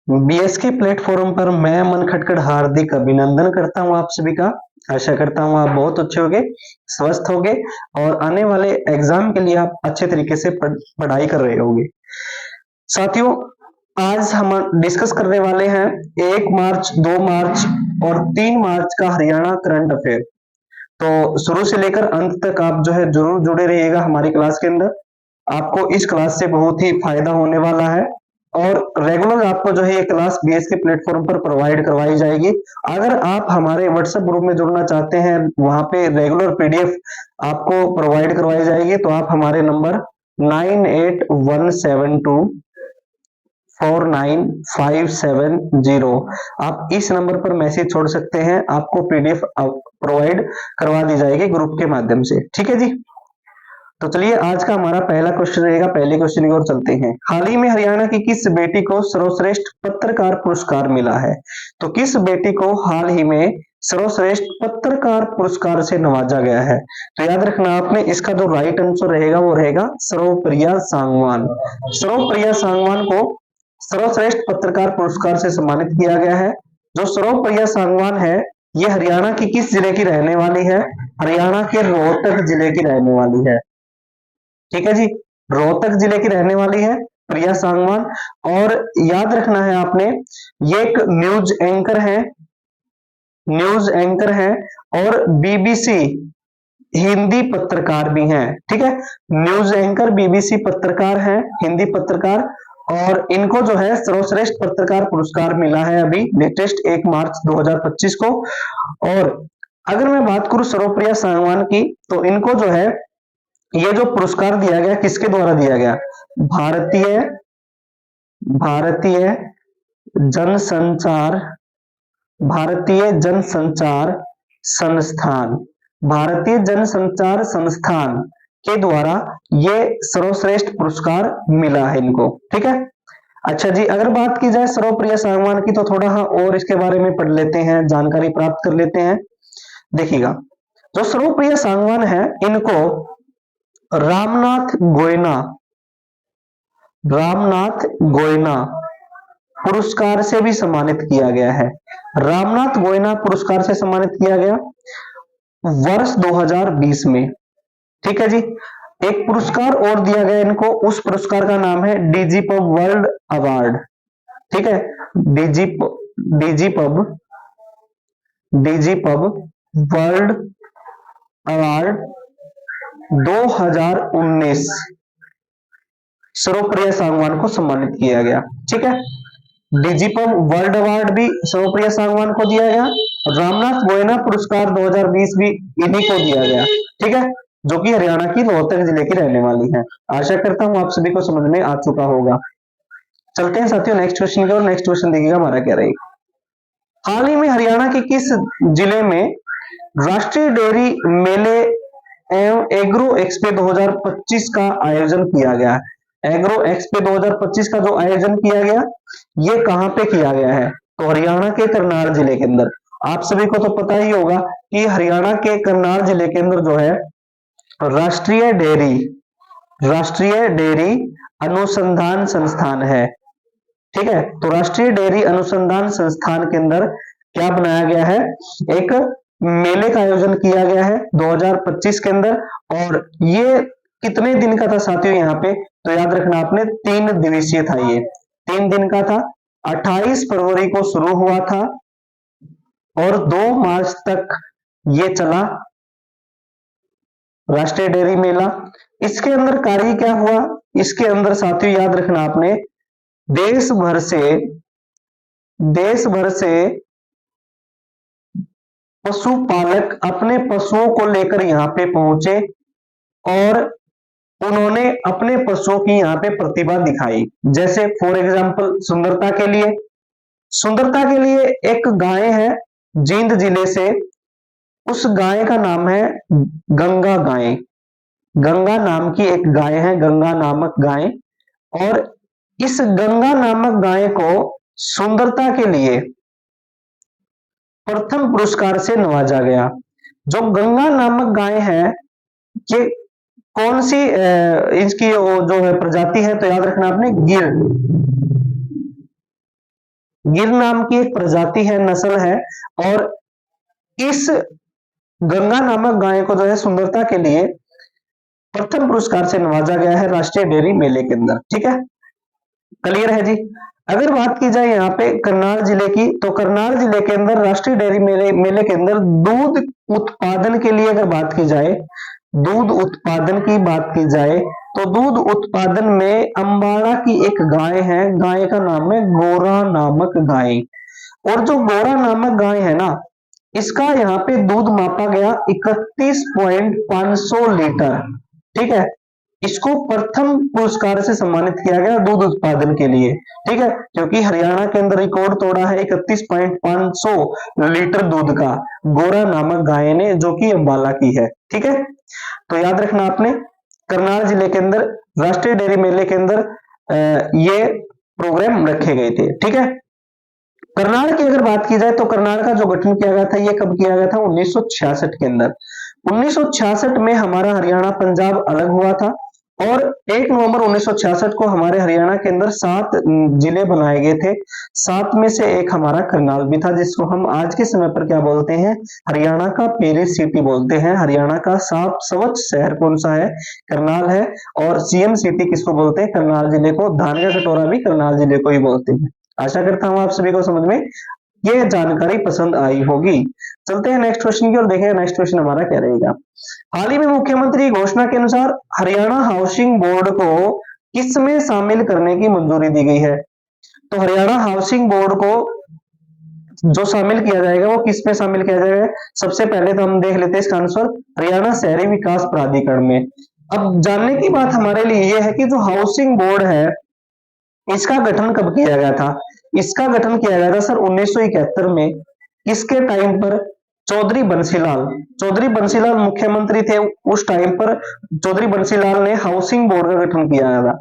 BSK platform पर मैं मन खटखट हार्दिक अभिनंदन करता हूं आप सभी का। आशा करता हूं आप बहुत अच्छे होगे, स्वस्थ होगे और आने वाले एग्जाम के लिए आप अच्छे तरीके से पढ़ाई कर रहे होगे। साथियों, आज हम डिस्कस करने वाले हैं 1 मार्च, 2 मार्च और 3 मार्च का हरियाणा करंट अफेयर। तो शुरू से लेकर अंत तक आप जो है जरूर जुड़े रहिएगा हमारी क्लास के अंदर। आपको इस क्लास से बहुत ही फायदा होने वाला है और रेगुलर आपको जो है ये क्लास बीएस के प्लेटफॉर्म पर प्रोवाइड करवाई जाएगी। अगर आप हमारे व्हाट्सएप ग्रुप में जुड़ना चाहते हैं, वहां पे रेगुलर पीडीएफ आपको प्रोवाइड करवाई जाएगी, तो आप हमारे नंबर 9817249570 आप इस नंबर पर मैसेज छोड़ सकते हैं। आपको पीडीएफ प्रोवाइड करवा दी जाएगी ग्रुप के माध्यम से। ठीक है जी। तो चलिए आज का हमारा पहला क्वेश्चन रहेगा। पहले क्वेश्चन की ओर चलते हैं। हाल ही में हरियाणा की किस बेटी को सर्वश्रेष्ठ पत्रकार पुरस्कार मिला है? तो किस बेटी को हाल ही में सर्वश्रेष्ठ पत्रकार पुरस्कार से नवाजा गया है? तो याद रखना आपने, इसका जो राइट आंसर रहेगा वो रहेगा सर्वप्रिया सांगवान। सर्वप्रिया सांगवान को सर्वश्रेष्ठ पत्रकार पुरस्कार से सम्मानित किया गया है। जो सर्वप्रिया सांगवान है, ये हरियाणा की किस जिले की रहने वाली है? हरियाणा के रोहतक जिले की रहने वाली है। ठीक है जी, रोहतक जिले की रहने वाली है प्रिया सांगवान। और याद रखना है आपने, ये एक न्यूज एंकर है और बीबीसी हिंदी पत्रकार भी हैं। ठीक है, न्यूज एंकर, बीबीसी पत्रकार हैं, हिंदी पत्रकार। और इनको जो है सर्वश्रेष्ठ पत्रकार पुरस्कार मिला है अभी लेटेस्ट 1 मार्च 2025 को। और अगर मैं बात करूं सर्वप्रिया सांगवान की, तो इनको जो है ये जो पुरस्कार दिया गया किसके द्वारा दिया गया? भारतीय भारतीय जनसंचार भारतीय जनसंचार संस्थान भारतीय जनसंचार संस्थान के द्वारा ये सर्वश्रेष्ठ पुरस्कार मिला है इनको। ठीक है। अच्छा जी, अगर बात की जाए सर्वप्रिया सांगवान की, तो थोड़ा और इसके बारे में पढ़ लेते हैं, जानकारी प्राप्त कर लेते हैं। देखिएगा, जो सर्वप्रिया सांगवान है, इनको रामनाथ गोयना रामनाथ गोयना पुरस्कार से भी सम्मानित किया गया है। रामनाथ गोयना पुरस्कार से सम्मानित किया गया वर्ष 2020 में। ठीक है जी। एक पुरस्कार और दिया गया इनको, उस पुरस्कार का नाम है डीजीपब वर्ल्ड अवार्ड। ठीक है, डीजीपब डीजीपब वर्ल्ड अवार्ड 2019 सर्वप्रिया सांगवान को सम्मानित किया गया। ठीक है, डीजीपम वर्ल्ड अवार्ड भी सर्वप्रिया सांगवान को दिया गया और रामनाथ गोयना पुरस्कार 2020 भी इन्हीं को दिया गया। ठीक है, जो कि हरियाणा की रोहतक जिले की रहने वाली है। आशा करता हूं आप सभी को समझ में आ चुका होगा। चलते हैं साथियों नेक्स्ट क्वेश्चन की ओर। नेक्स्ट क्वेश्चन देखिएगा हमारा क्या रहेगा। हाल ही में हरियाणा के किस जिले में राष्ट्रीय डेयरी मेले एवं एग्रो एक्सपो 2025 का आयोजन किया गया? एग्रो एक्सपो 2025 का जो आयोजन किया गया, ये कहां पे किया गया है? तो हरियाणा के करनाल जिले के अंदर। आप सभी को तो पता ही होगा कि हरियाणा के करनाल जिले के अंदर जो है राष्ट्रीय डेयरी अनुसंधान संस्थान है। ठीक है, तो राष्ट्रीय डेयरी अनुसंधान संस्थान के अंदर क्या बनाया गया है? एक मेले का आयोजन किया गया है 2025 के अंदर। और ये कितने दिन का था साथियों यहाँ पे? तो याद रखना आपने, 3 दिवसीय था। ये 3 दिन का था। 28 फरवरी को शुरू हुआ था और 2 मार्च तक ये चला राष्ट्रीय डेयरी मेला। इसके अंदर कार्य क्या हुआ? इसके अंदर साथियों याद रखना आपने, देश भर से पशुपालक अपने पशुओं को लेकर यहाँ पे पहुंचे और उन्होंने अपने पशुओं की यहाँ पे प्रतिभा दिखाई। जैसे फॉर एग्जांपल सुंदरता के लिए एक गाय है जींद जिले से, उस गाय का नाम है गंगा गाय। गंगा नाम की एक गाय है, गंगा नामक गाय। और इस गंगा नामक गाय को सुंदरता के लिए प्रथम पुरस्कार से नवाजा गया। जो गंगा नामक गाय है, ये कौन सी इसकी जो है प्रजाति है? तो याद रखना आपने, गिर। गिर नाम की एक प्रजाति है, नस्ल है, और इस गंगा नामक गाय को जो है सुंदरता के लिए प्रथम पुरस्कार से नवाजा गया है राष्ट्रीय डेयरी मेले के अंदर। ठीक है, क्लियर है जी। अगर बात की जाए यहाँ पे करनाल जिले की, तो करनाल जिले के अंदर राष्ट्रीय डेयरी मेले के अंदर दूध उत्पादन के लिए अगर बात की जाए, दूध उत्पादन की बात की जाए, तो दूध उत्पादन में अंबाड़ा की एक गाय है, गाय का नाम है गोरा नामक गाय। और जो गोरा नामक गाय है ना, इसका यहाँ पे दूध मापा गया 31.500 लीटर। ठीक है, इसको प्रथम पुरस्कार से सम्मानित किया गया दूध उत्पादन के लिए। ठीक है, क्योंकि हरियाणा के अंदर रिकॉर्ड तोड़ा है 31.500 लीटर दूध का गोरा नामक गाय ने, जो कि अंबाला की है। ठीक है, तो याद रखना आपने, करनाल जिले के अंदर राष्ट्रीय डेयरी मेले के अंदर ये प्रोग्राम रखे गए थे। ठीक है, करनाल की अगर बात की जाए, तो करनाल का जो गठन किया गया था, ये कब किया गया था? 1966 के अंदर। 1966 में हमारा हरियाणा पंजाब अलग हुआ था, और 1 नवंबर 1966 को हमारे हरियाणा के अंदर 7 जिले बनाए गए थे। 7 में से एक हमारा करनाल भी था, जिसको हम आज के समय पर क्या बोलते हैं? हरियाणा का पेरिस सिटी बोलते हैं। हरियाणा का सर्वोच्च शहर कौन सा है? करनाल है। और सीएम सिटी किसको बोलते हैं? करनाल जिले को। धान का कटोरा भी करनाल जिले को ही बोलते हैं। आशा करता हूं आप सभी को समझ में ये जानकारी पसंद आई होगी। चलते हैं नेक्स्ट क्वेश्चन की ओर, देखें नेक्स्ट क्वेश्चन हमारा क्या रहेगा। हाल ही में मुख्यमंत्री घोषणा के अनुसार हरियाणा हाउसिंग बोर्ड को किसमें शामिल करने की मंजूरी दी गई है? तो हरियाणा हाउसिंग बोर्ड को जो शामिल किया जाएगा वो किस में शामिल किया जाएगा? सबसे पहले तो हम देख लेते हैं इसका आंसर, हरियाणा शहरी विकास प्राधिकरण में। अब जानने की बात हमारे लिए यह है कि जो हाउसिंग बोर्ड है, इसका गठन कब किया गया था? इसका गठन किया गया था सर 1971 में। किसके टाइम पर? चौधरी बंसीलाल मुख्यमंत्री थे उस टाइम पर। चौधरी बंसीलाल ने हाउसिंग बोर्ड का गठन किया था।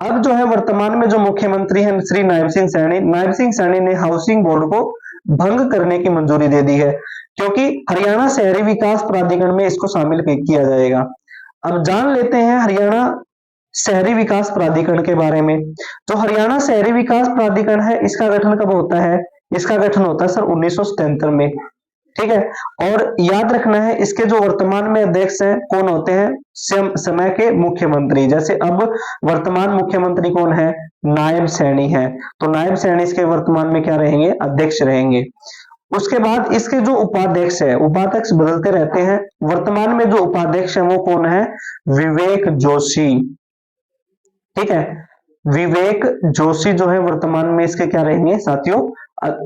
अब जो है वर्तमान में जो मुख्यमंत्री हैं श्री नायब सिंह सैनी ने हाउसिंग बोर्ड को भंग करने की मंजूरी दे दी है, क्योंकि हरियाणा शहरी विकास प्राधिकरण में इसको शामिल किया जाएगा। अब जान लेते हैं हरियाणा शहरी विकास प्राधिकरण के बारे में। जो हरियाणा शहरी विकास प्राधिकरण है, इसका गठन कब होता है? इसका गठन होता है सर 1977 में। ठीक है, और याद रखना है इसके जो वर्तमान में अध्यक्ष हैं कौन होते हैं? समय के मुख्यमंत्री। जैसे अब वर्तमान मुख्यमंत्री कौन है? नायब सैनी है। तो नायब सैनी इसके वर्तमान में क्या रहेंगे? अध्यक्ष रहेंगे। उसके बाद इसके जो उपाध्यक्ष है, उपाध्यक्ष बदलते रहते हैं। वर्तमान में जो उपाध्यक्ष है वो कौन है? विवेक जोशी। ठीक है, विवेक जोशी जो है वर्तमान में इसके क्या रहेंगे साथियों?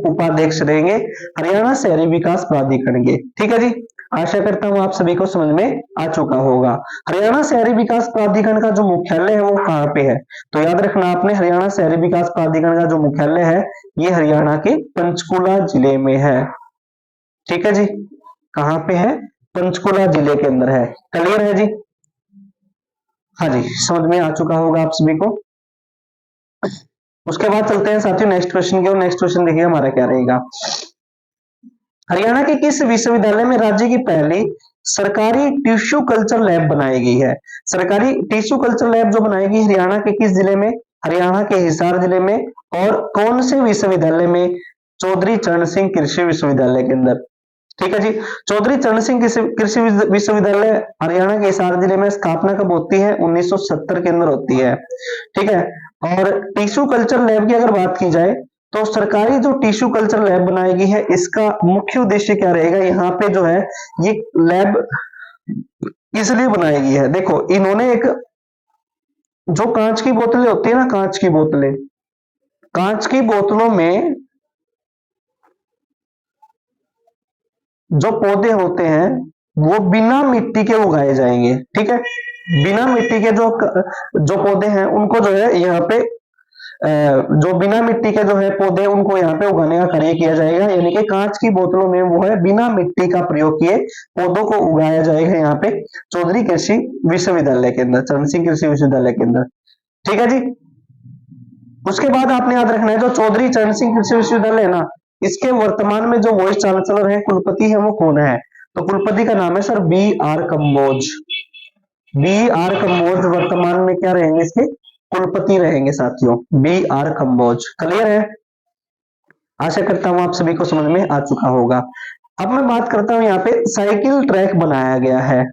उपाध्यक्ष रहेंगे हरियाणा शहरी विकास प्राधिकरण के। ठीक है जी, आशा करता हूं आप सभी को समझ में आ चुका होगा। हरियाणा शहरी विकास प्राधिकरण का जो मुख्यालय है वो कहाँ पे है? तो याद रखना आपने, हरियाणा शहरी विकास प्राधिकरण का जो मुख्यालय है ये हरियाणा के पंचकुला जिले में है। ठीक है जी, कहाँ पे है? पंचकुला जिले के अंदर है। क्लियर है जी? हाँ जी, समझ में आ चुका होगा आप सभी को। उसके बाद चलते हैं साथियों नेक्स्ट क्वेश्चन की ओर। नेक्स्ट क्वेश्चन देखिए हमारा क्या रहेगा। हरियाणा के किस विश्वविद्यालय में राज्य की पहली सरकारी टिश्यू कल्चर लैब बनाई गई है? सरकारी टिश्यू कल्चर लैब जो बनाई गई हरियाणा के किस जिले में? हरियाणा के हिसार जिले में। और कौन से विश्वविद्यालय में? चौधरी चरण सिंह कृषि विश्वविद्यालय के अंदर। ठीक है जी, चौधरी चरण सिंह कृषि विश्वविद्यालय हरियाणा के हिसार जिले में स्थापना कब होती है? 1970 के अंदर होती है। ठीक है, और टिश्यू कल्चर लैब की अगर बात की जाए, तो सरकारी जो टिश्यू कल्चर लैब बनाई गई है, इसका मुख्य उद्देश्य क्या रहेगा? यहाँ पे जो है ये लैब इसलिए बनाई गई है, देखो इन्होंने एक जो कांच की बोतलें होती है ना, कांच की बोतलों में जो पौधे होते हैं वो बिना मिट्टी के उगाए जाएंगे। ठीक है, बिना मिट्टी के जो पौधे हैं उनको जो है यहाँ पे जो बिना मिट्टी के जो है पौधे उनको यहाँ पे उगाने का कार्य किया जाएगा। यानी कि कांच की बोतलों में वो है बिना मिट्टी का प्रयोग किए पौधों को उगाया जाएगा यहाँ पे चौधरी कृषि विश्वविद्यालय के अंदर, चरण सिंह कृषि विश्वविद्यालय के अंदर। ठीक है जी, उसके बाद आपने याद रखना है जो चौधरी चरण सिंह कृषि विश्वविद्यालय है ना, इसके वर्तमान में जो वाइस चांसलर है, कुलपति है, वो कौन है? तो कुलपति का नाम है sir B.R. Kamboj. B.R. Kamboj वर्तमान में क्या रहेंगे? इसके कुलपति रहेंगे साथियों, B.R. कंबोज। क्लियर है? आशा करता हूं आप सभी को समझ में आ चुका होगा। अब मैं बात करता हूं, यहाँ पे साइकिल ट्रैक बनाया गया है।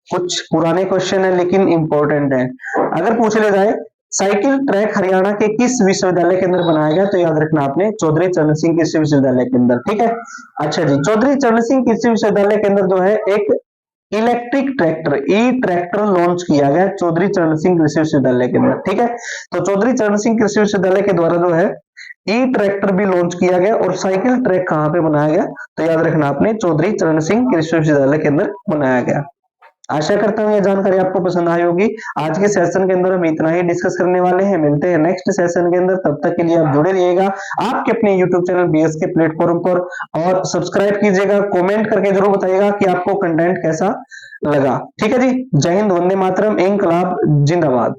कुछ पुराने क्वेश्चन है लेकिन इंपॉर्टेंट है। अगर पूछ ले जाए साइकिल ट्रैक हरियाणा के किस विश्वविद्यालय के अंदर बनाया गया, तो याद रखना आपने चौधरी चरण सिंह कृषि विश्वविद्यालय के अंदर। ठीक है, अच्छा जी, चौधरी चरण सिंह कृषि विश्वविद्यालय के अंदर जो है एक electric tractor e tractor launch किया गया चौधरी चरण सिंह कृषि विश्वविद्यालय के अंदर। ठीक है, तो चौधरी चरण सिंह कृषि विश्वविद्यालय के द्वारा जो है ई ट्रैक्टर भी लॉन्च किया गया। और साइकिल ट्रैक कहां पे बनाया गया, तो याद रखना आपने चौधरी चरण सिंह कृषि विश्वविद्यालय के अंदर बनाया गया। आशा करता हूं यह जानकारी आपको पसंद आई होगी। आज के सेशन के अंदर हम इतना ही डिस्कस करने वाले हैं। मिलते हैं नेक्स्ट सेशन के अंदर, तब तक के लिए आप जुड़े रहिएगा आपके अपने यूट्यूब चैनल बीएस के प्लेटफॉर्म पर, और सब्सक्राइब कीजिएगा। कमेंट करके जरूर बताइएगा कि आपको कंटेंट कैसा लगा। ठीक है जी, जय हिंद, वंदे मातरम, इंकलाब जिंदाबाद।